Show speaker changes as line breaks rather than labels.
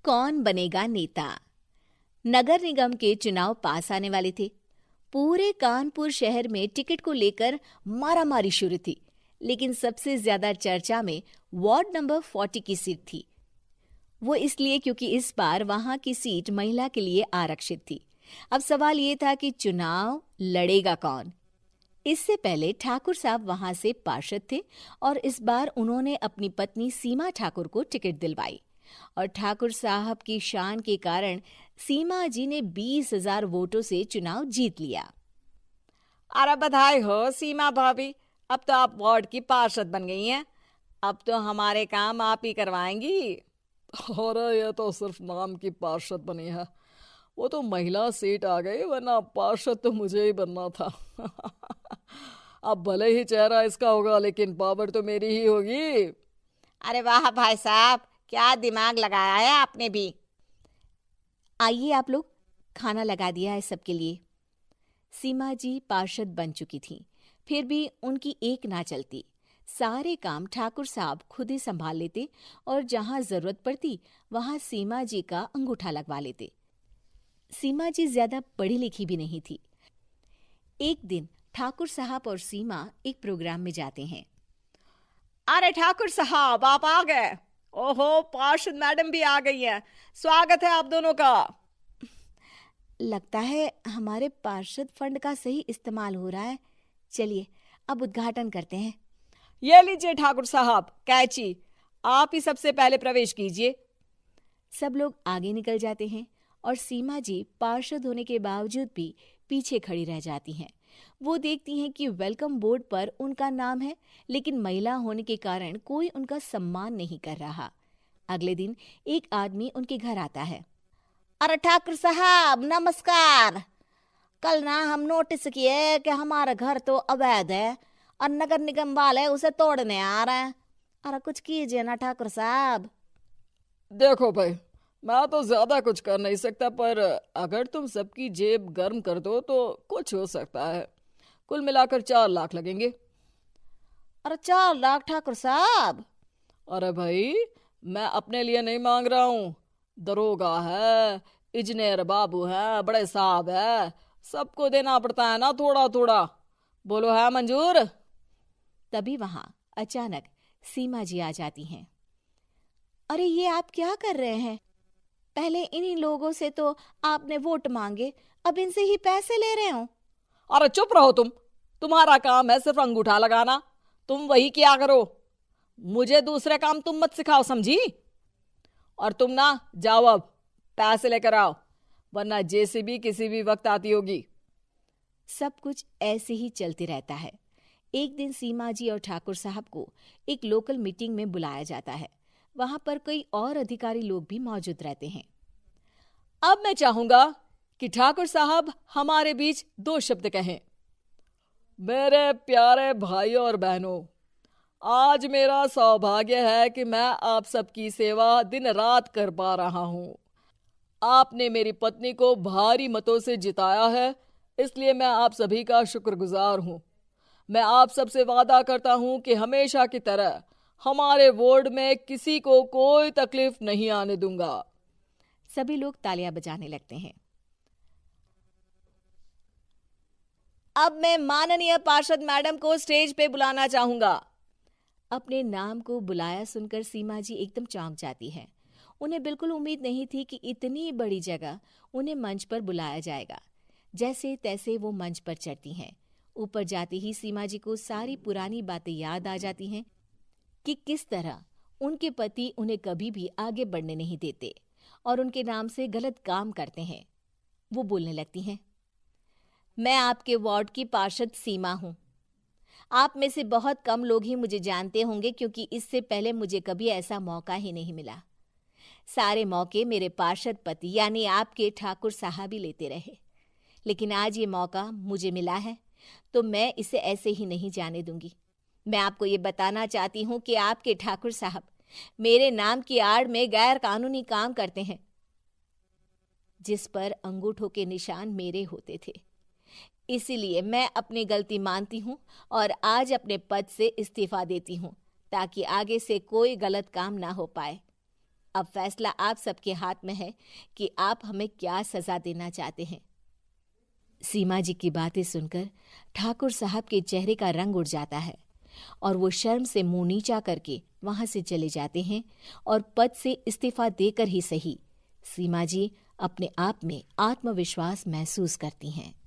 कौन बनेगा नेता। नगर निगम के चुनाव पास आने वाले थे। पूरे कानपुर शहर में टिकट को लेकर मारामारी शुरू थी, लेकिन सबसे ज्यादा चर्चा में वार्ड नंबर 40 की सीट थी। वो इसलिए क्योंकि इस बार वहां की सीट महिला के लिए आरक्षित थी। अब सवाल ये था कि चुनाव लड़ेगा कौन। इससे पहले ठाकुर साहब वहां से पार्षद थे और इस बार उन्होंने अपनी पत्नी सीमा ठाकुर को टिकट दिलवाई और ठाकुर साहब की शान के कारण सीमा जी ने 20,000 वोटों से चुनाव जीत लिया।
अरे बधाई हो सीमा भाभी, अब तो आप वार्ड की पार्षद बन गई हैं। अब तो हमारे काम आप ही करवाएंगी।
अरे ये तो सिर्फ नाम की पार्षद बनी है, वो तो महिला सीट आ गई, वरना पार्षद तो मुझे ही बनना था। अब भले ही चेहरा इसका होगा, लेकिन पावर तो मेरी ही होगी।
अरे वाह भाई साहब, क्या दिमाग लगाया है आपने भी।
आइए आप लोग, खाना लगा दिया है सबके लिए। सीमा जी पार्षद बन चुकी थी, फिर भी उनकी एक ना चलती। सारे काम ठाकुर साहब खुद ही संभाल लेते और जहां जरूरत पड़ती वहां सीमा जी का अंगूठा लगवा लेते। सीमा जी ज्यादा पढ़ी लिखी भी नहीं थी। एक दिन ठाकुर साहब और सीमा एक प्रोग्राम में जाते हैं।
अरे ठाकुर साहब, आप आ गए। ओहो, पार्षद मैडम भी आ गई हैं। स्वागत है आप दोनों का।
लगता है हमारे पार्षद फंड का सही इस्तेमाल हो रहा है। चलिए अब उद्घाटन करते हैं।
ये लीजिए ठाकुर साहब कैची, आप ही सबसे पहले प्रवेश कीजिए।
सब लोग आगे निकल जाते हैं और सीमा जी पार्षद होने के बावजूद भी पीछे खड़ी रह जाती हैं। वो देखती हैं कि वेलकम बोर्ड पर उनका नाम है, लेकिन महिला होने के कारण कोई उनका सम्मान नहीं कर रहा। अगले दिन एक आदमी उनके घर आता है।
अरे ठाकुर साहब नमस्कार। कल ना हम नोटिस किए कि हमारा घर तो अवैध है और नगर निगम वाले उसे तोड़ने आ रहे हैं। अरे कुछ कीजिए ना ठाकुर साहब।
देखो भाई, मैं तो ज्यादा कुछ कर नहीं सकता, पर अगर तुम सबकी जेब गर्म कर दो तो कुछ हो सकता है। कुल मिलाकर 4 लाख लगेंगे।
अरे 4 लाख ठाकुर साहब?
अरे भाई, मैं अपने लिए नहीं मांग रहा हूँ। दरोगा है, इंजीनियर बाबू है, बड़े साहब है, सबको देना पड़ता है ना थोड़ा थोड़ा। बोलो है मंजूर?
तभी वहां अचानक सीमा जी आ जाती हैं। अरे ये आप क्या कर रहे हैं? पहले इन्हीं लोगों से तो आपने वोट मांगे, अब इनसे ही पैसे ले रहे हो।
अरे चुप रहो तुम, तुम्हारा काम है सिर्फ अंगूठा लगाना, तुम वही किया करो। मुझे दूसरे काम तुम मत सिखाओ, समझी? और तुम ना जाओ, अब पैसे लेकर आओ, वरना जेसीबी किसी भी वक्त आती होगी।
सब कुछ ऐसे ही चलते रहता है। एक दिन सीमा जी और ठाकुर साहब को एक लोकल मीटिंग में बुलाया जाता है। वहां पर कई और अधिकारी लोग भी मौजूद रहते हैं।
अब मैं चाहूंगा कि ठाकुर साहब हमारे बीच 2 शब्द कहें। मेरे प्यारे भाइयों और बहनों, आज मेरा सौभाग्य है कि मैं आप सबकी सेवा दिन रात कर पा रहा हूं। आपने मेरी पत्नी को भारी मतों से जिताया है, इसलिए मैं आप सभी का शुक्रगुजार हूं। मैं आप सबसे वादा करता हूं कि हमेशा की तरह हमारे वार्ड में किसी को कोई तकलीफ नहीं आने दूंगा।
सभी लोग तालियां बजाने लगते हैं।
अब मैं माननीय पार्षद मैडम को स्टेज पे बुलाना चाहूंगा।
अपने नाम को बुलाया सुनकर सीमा जी एकदम चौंक जाती है। उन्हें बिल्कुल उम्मीद नहीं थी कि इतनी बड़ी जगह उन्हें मंच पर बुलाया जाएगा। जैसे तैसे वो मंच पर चढ़ती हैं। ऊपर जाते ही सीमा जी को सारी पुरानी बातें याद आ जाती हैं कि किस तरह उनके पति उन्हें कभी भी आगे बढ़ने नहीं देते और उनके नाम से गलत काम करते हैं। वो बोलने लगती हैं। मैं आपके वार्ड की पार्षद सीमा हूं। आप में से बहुत कम लोग ही मुझे जानते होंगे, क्योंकि इससे पहले मुझे कभी ऐसा मौका ही नहीं मिला। सारे मौके मेरे पार्षद पति यानी आपके ठाकुर साहब ही लेते रहे, लेकिन आज ये मौका मुझे मिला है तो मैं इसे ऐसे ही नहीं जाने दूंगी। मैं आपको ये बताना चाहती हूँ कि आपके ठाकुर साहब मेरे नाम की आड़ में गैर कानूनी काम करते हैं, जिस पर अंगूठों के निशान मेरे होते थे। इसीलिए मैं अपनी गलती मानती हूँ और आज अपने पद से इस्तीफा देती हूँ, ताकि आगे से कोई गलत काम ना हो पाए। अब फैसला आप सबके हाथ में है कि आप हमें क्या सजा देना चाहते हैं। सीमा जी की बातें सुनकर ठाकुर साहब के चेहरे का रंग उड़ जाता है और वो शर्म से मुंह नीचा करके वहां से चले जाते हैं और पद से इस्तीफा देकर ही सही सीमा जी अपने आप में आत्मविश्वास महसूस करती हैं।